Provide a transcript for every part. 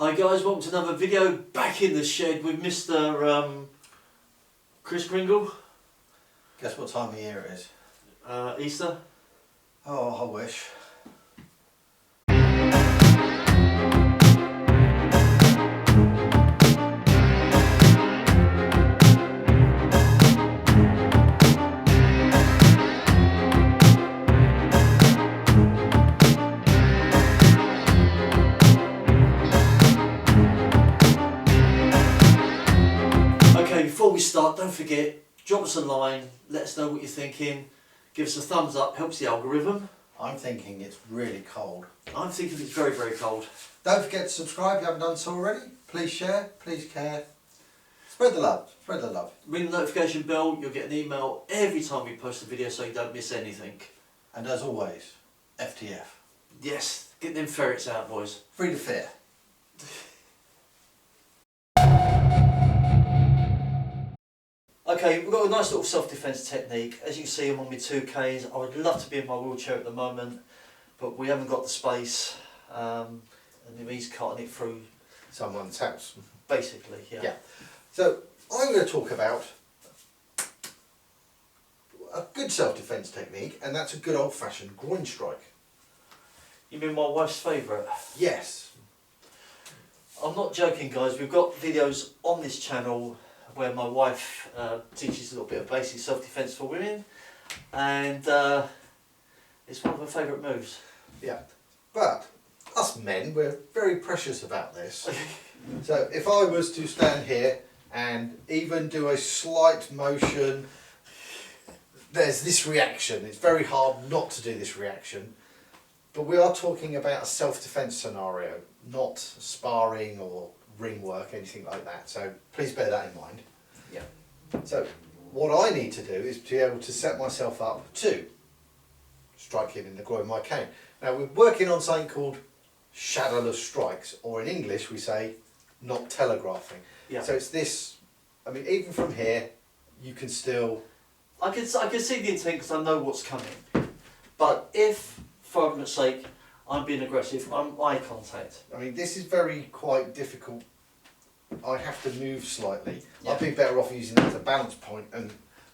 Hi guys, welcome to another video back in the shed with Mr. Chris Kringle. Guess what time of year it is? Easter. Oh, I wish. Okay, before we start, don't forget, drop us a line, let us know what you're thinking, give us a thumbs up, helps the algorithm. I'm thinking it's really cold. I'm thinking it's very, very cold. Don't forget to subscribe if you haven't done so already. Please share, please care. Spread the love, spread the love. Ring the notification bell, you'll get an email every time we post a video so you don't miss anything. And as always, FTF. Yes, get them ferrets out, boys. Free to fear. Okay, we've got a nice little self-defence technique. As you can see, I'm on my 2 Ks. I would love to be in my wheelchair at the moment, but we haven't got the space. And he's cutting it through. Someone's house. Basically, yeah. Yeah. So, I'm going to talk about a good self-defence technique, and that's a good old-fashioned groin strike. You mean my wife's favourite? Yes. I'm not joking, guys. We've got videos on this channel where my wife teaches a little bit of basic self-defence for women, and it's one of her favourite moves. Yeah. But us men, we're very precious about this. So if I was to stand here and even do a slight motion, there's this reaction. It's very hard not to do this reaction. But we are talking about a self-defence scenario, not sparring or ring work, anything like that. So please bear that in mind. Yeah. So what I need to do is to be able to set myself up to strike him in the groin with my cane. Now we're working on something called shadowless strikes, or in English we say not telegraphing. Yeah. So it's this, I mean, even from here you can still... I can see the intent because I know what's coming. But if, for argument's sake, I'm being aggressive, I'm eye contact. I mean, this is quite difficult. I have to move slightly. Yeah. I'd be better off using that as a balance point.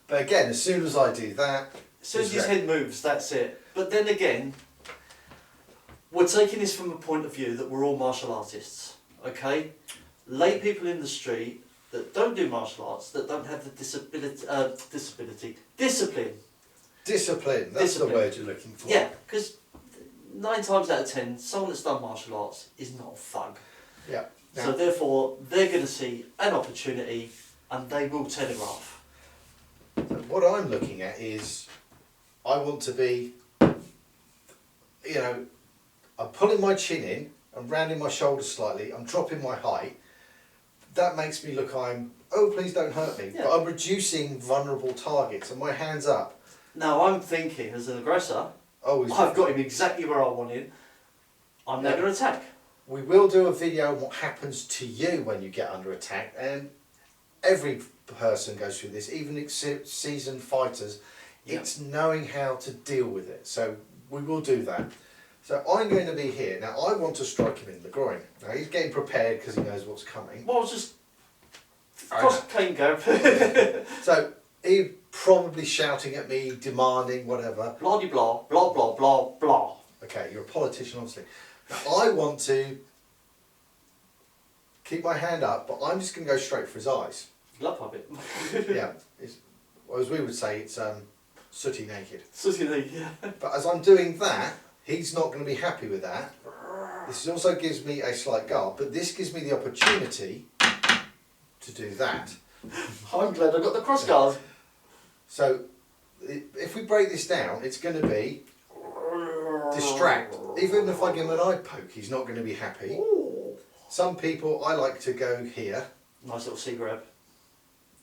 But again, as soon as I do that... As soon as his head moves, that's it. But then again, we're taking this from a point of view that we're all martial artists, okay? Lay people in the street that don't do martial arts, that don't have the discipline. Discipline, that's the word you're looking for. Yeah, because 9 times out of 10, someone that's done martial arts is not a thug. Yeah. Now, So therefore, they're going to see an opportunity and they will telegraph. so what I'm looking at is, I want to be, you know, I'm pulling my chin in, I'm rounding my shoulders slightly, I'm dropping my height. That makes me look, oh please don't hurt me. Yeah. But I'm reducing vulnerable targets and my hand's up. Now I'm thinking, as an aggressor, Oh, I've got him exactly where I want him. I'm now going to attack. We will do a video on what happens to you when you get under attack, and every person goes through this, even seasoned fighters. Yeah. It's knowing how to deal with it. So we will do that. So I'm going to be here. Now I want to strike him in the groin. Now he's getting prepared because he knows what's coming. Well, I was just cross cane gap. So he's probably shouting at me, demanding whatever. Blah de blah, blah blah blah blah. Okay, you're a politician obviously. Now I want to keep my hand up, but I'm just going to go straight for his eyes. Glove puppet. Yeah, well, as we would say, it's sooty naked. Sooty, yeah. But as I'm doing that, he's not going to be happy with that. This also gives me a slight guard, but this gives me the opportunity to do that. I'm glad I got the cross guard. So if we break this down, it's going to be distract. Even if I give him an eye poke, he's not going to be happy. Ooh. Some people, I like to go here. Nice little sea grab.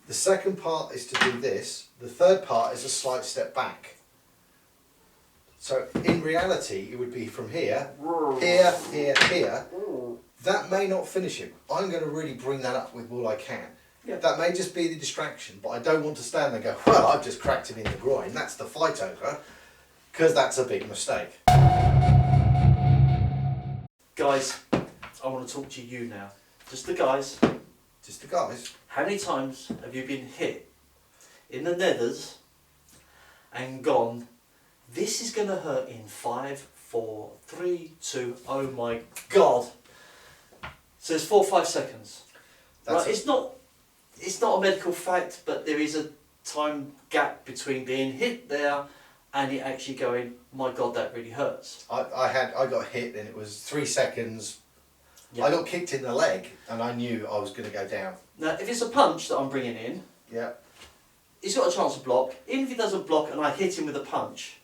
The second part is to do this. The third part is a slight step back. So in reality, it would be from here, here, here, here. That may not finish him. I'm going to really bring that up with all I can. Yeah. That may just be the distraction, but I don't want to stand there and go, well, I've just cracked him in the groin. That's the fight over. because that's a big mistake. Guys, I want to talk to you now. Just the guys. Just the guys. How many times have you been hit in the nethers and gone, this is going to hurt in 5, 4, 3, 2, oh my God. So it's 4 or 5 seconds. Right? It's not a medical fact, but there is a time gap between being hit there and it actually going, my God, that really hurts. I got hit and it was 3 seconds. Yeah. I got kicked in the leg and I knew I was going to go down. Now, if it's a punch that I'm bringing in, Yeah. he's got a chance to block. Even if he doesn't block and I hit him with a punch,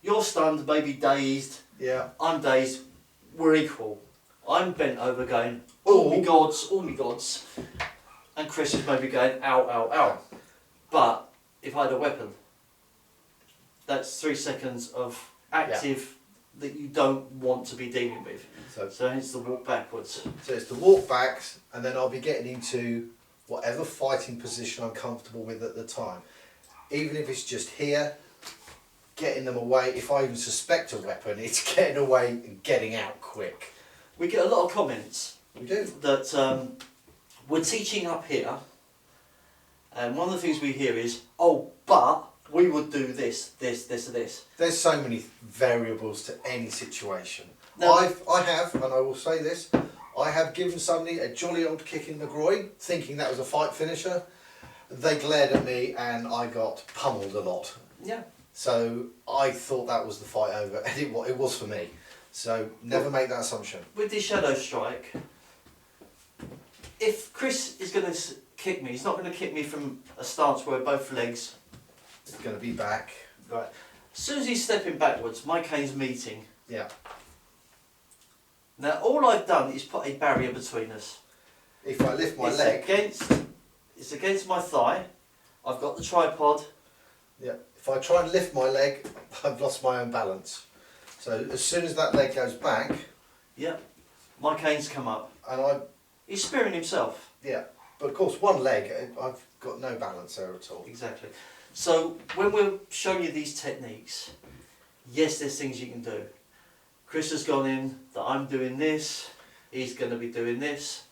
you're stunned, maybe dazed. Yeah. I'm dazed. We're equal. I'm bent over going, oh me gods, oh me gods. And Chris is maybe going, ow, ow, ow. But if I had a weapon, that's 3 seconds of active that you don't want to be dealing with. So hence the walk backwards. So it's the walk backs, and then I'll be getting into whatever fighting position I'm comfortable with at the time. Even if it's just here, getting them away. If I even suspect a weapon, it's getting away and getting out quick. We get a lot of comments. We do. That we're teaching up here, and one of the things we hear is, oh, but we would do this, this, this, and this. There's so many variables to any situation. Now, I have, and I will say this, I have given somebody a jolly old kick in the groin, thinking that was a fight finisher. They glared at me and I got pummeled a lot. Yeah. So I thought that was the fight over, and it was for me. So never make that assumption. With the shadow strike, if Chris is going to kick me, he's not going to kick me from a stance where both legs... It's going to be back. Right. As soon as he's stepping backwards, my cane's meeting. Yeah. Now all I've done is put a barrier between us. If I lift my leg... It's against my thigh. I've got the tripod. Yeah. If I try and lift my leg, I've lost my own balance. So as soon as that leg goes back... Yeah. My cane's come up. And he's spearing himself. Yeah. But of course one leg, I've got no balance there at all. Exactly. So when we're showing you these techniques, yes, there's things you can do. Chris has gone in that I'm doing this, he's going to be doing this.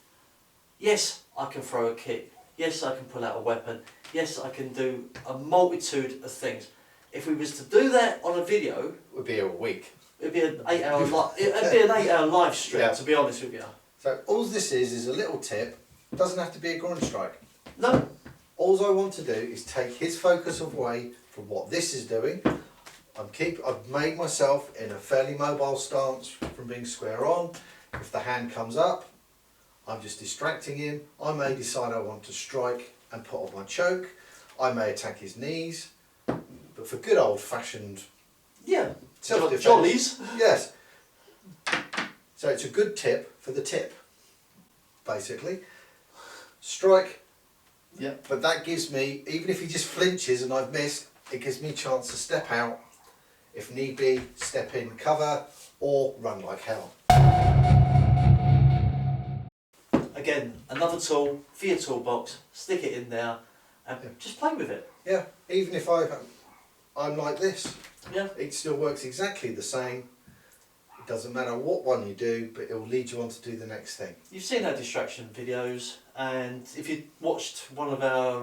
Yes, I can throw a kick. Yes, I can pull out a weapon. Yes, I can do a multitude of things. If we was to do that on a video, It would be a week. it'd be an 8-hour live stream, Yeah. to be honest with you. So all this is a little tip. It doesn't have to be a groin strike. No. All I want to do is take his focus away from what this is doing. I've made myself in a fairly mobile stance from being square on. If the hand comes up, I'm just distracting him. I may decide I want to strike and put on my choke. I may attack his knees. But for good old fashioned self-defense, jollies. yes. So it's a good tip for the tip, basically. Strike. Yeah. But that gives me, even if he just flinches and I've missed, it gives me a chance to step out, if need be, step in cover, or run like hell. Again, another tool for your toolbox, stick it in there and just play with it. Yeah, even if I'm like this, Yeah. it still works exactly the same. It doesn't matter what one you do, but it will lead you on to do the next thing. You've seen our distraction videos, and if you watched one of our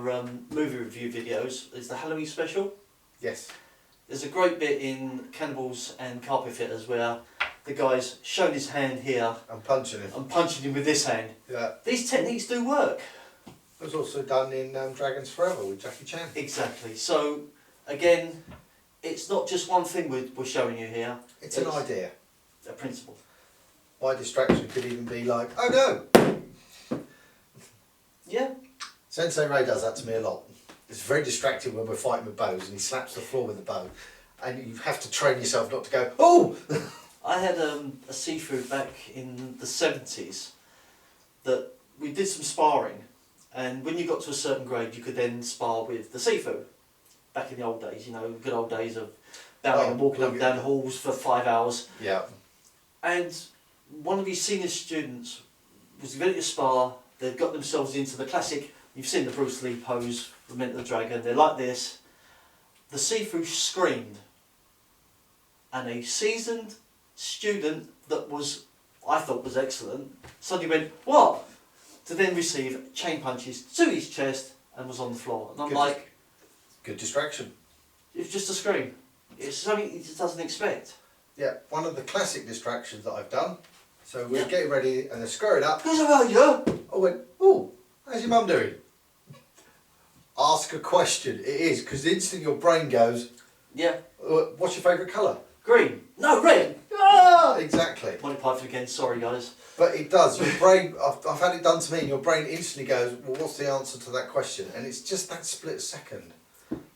movie review videos, it's the Halloween special. Yes. There's a great bit in Cannibals and Carpet Fitters where the guy's shown his hand here I'm punching him. and punching him with this hand. Yeah. These techniques do work. It was also done in Dragons Forever with Jackie Chan. Exactly. So, again, it's not just one thing we're showing you here. It's an idea. A principle. My distraction could even be like, oh no! Yeah. Sensei Ray does that to me a lot. It's very distracting when we're fighting with bows and he slaps the floor with the bow. And you have to train yourself not to go, oh! I had a seafood back in the 70s that we did some sparring, and when you got to a certain grade you could then spar with the seafood. Back in the old days, you know, good old days of bowing and walking up and down halls for 5 hours. Yeah. And one of his senior students was ready to spar. They'd got themselves into the classic, you've seen the Bruce Lee pose, Lament of the Dragon, they're like this. The seafood screamed, and a seasoned student that was I thought was excellent, suddenly went, what? To then receive chain punches to his chest and was on the floor. And I'm like... Good distraction. It's just a scream. It's something he just doesn't expect. Yeah, one of the classic distractions that I've done. So we're getting ready and they're screwing up. Who's about you? I went, oh, how's your mum doing? Ask a question. It is, because instantly your brain goes, yeah. What's your favourite colour? Green. No, red. Ah! Exactly. Monty Python again, sorry guys. But it does. Your brain, I've had it done to me, and your brain instantly goes, well, what's the answer to that question? And it's just that split second.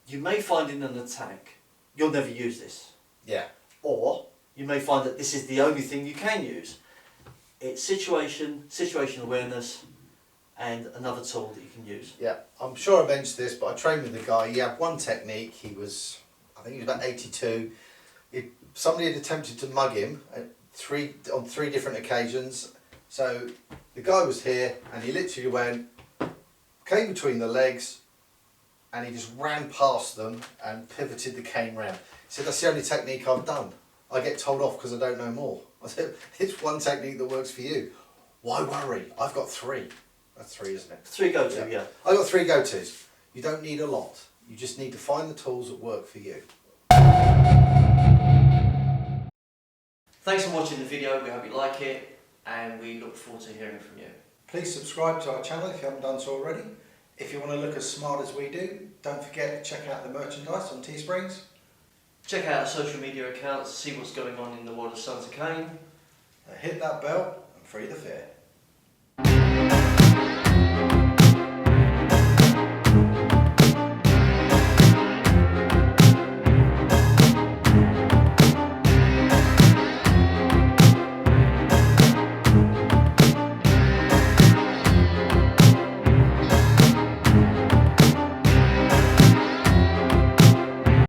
You may find in an attack, you'll never use this. Yeah. Or you may find that this is the only thing you can use. It's situational awareness, and another tool that you can use. Yeah, I'm sure I mentioned this, but I trained with a guy. He had one technique. I think he was about 82. Somebody had attempted to mug him on three different occasions. So the guy was here, and he literally came between the legs, and he just ran past them and pivoted the cane round. He said, that's the only technique I've done. I get told off because I don't know more. I said, it's one technique that works for you. Why worry? I've got three. That's three, isn't it? 3 go-to, yeah. I've got 3 go-tos. You don't need a lot. You just need to find the tools that work for you. Thanks for watching the video. We hope you like it, and we look forward to hearing from you. Please subscribe to our channel if you haven't done so already. If you want to look as smart as we do, don't forget to check out the merchandise on Teesprings. Check out our social media accounts, see what's going on in the world of Sons of Cane. Hit that bell and free the fear.